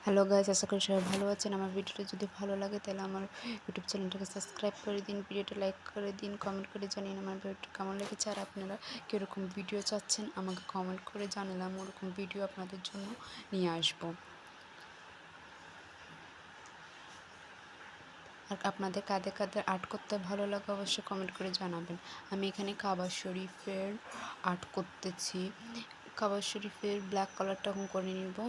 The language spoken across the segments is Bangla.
হ্যালো গাইস, আশা করি সবাই ভালো আছেন। আমার ভিডিওটা যদি ভালো লাগে তাহলে আমার ইউটিউব চ্যানেলটাকে সাবস্ক্রাইব করে দিন, ভিডিওটা লাইক করে দিন, কমেন্ট করে জানিয়ে আমার ভিডিওটা কেমন লেগেছে। আর আপনারা কীরকম ভিডিও চাচ্ছেন আমাকে কমেন্ট করে জানালে আমি ওরকম ভিডিও আপনাদের জন্য নিয়ে আসবো। আর আপনাদের কাদের কাদের আর্ট করতে ভালো লাগে অবশ্যই কমেন্ট করে জানাবেন। আমি এখানে কাবা শরীফের আর্ট করতেছি। কাবা শরীফের ব্ল্যাক কালারটা এখন করে নিব।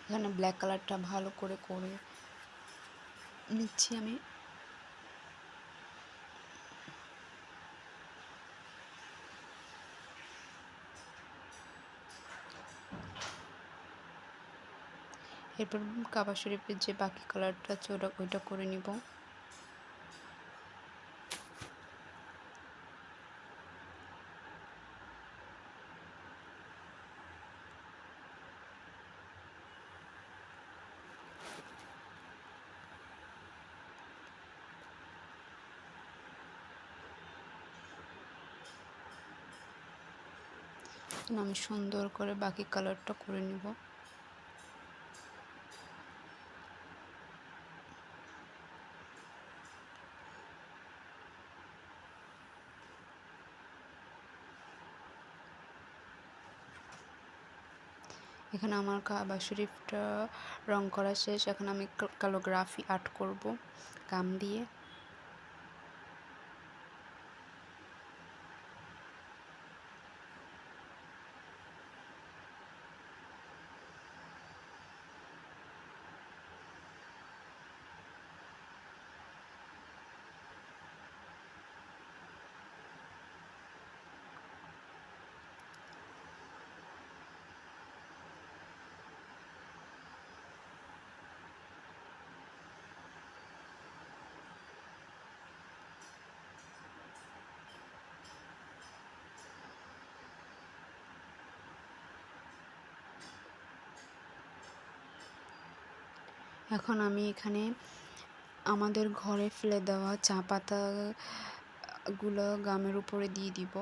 এখানে ব্ল্যাক কালারটা ভালো করে করে নিচ্ছি আমি। এরপর কাবা শরীফের যে বাকি কালারটা আছে ওইটা করে নিব। আমি সুন্দর করে বাকি কালারটা করে নিব। এখানে আমার কাবা শরীফটা রং করা শেষ। এখন আমি ক্যালিগ্রাফি আর্ট করব কাম দিয়ে। এখন আমি এখানে আমাদের ঘরে ফেলে দেওয়া চা পাতাগুলো গামের উপরে দিয়ে দিব।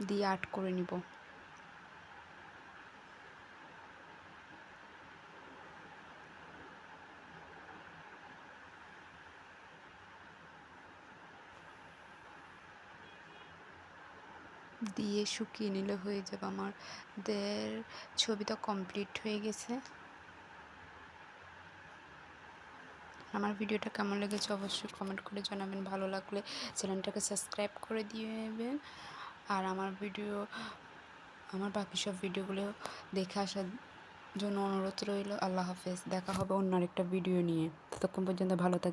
দিয়ে আর্ট করে নিব। দিয়ে শুকিয়ে নিলে হয়ে যাবে। আমাদের ছবিটা কমপ্লিট হয়ে গেছে। আমার ভিডিওটা কেমন লেগেছে অবশ্যই কমেন্ট করে জানাবেন। ভালো লাগলে চ্যানেলটাকে সাবস্ক্রাইব করে দিবেন। আর আমার বাকি সব ভিডিওগুলো দেখে আসার জন্য অনুরোধ রইল। আল্লাহ হাফেজ। দেখা হবে অন্য আরেকটা ভিডিও নিয়ে। ততক্ষণ পর্যন্ত ভালো থাকবেন।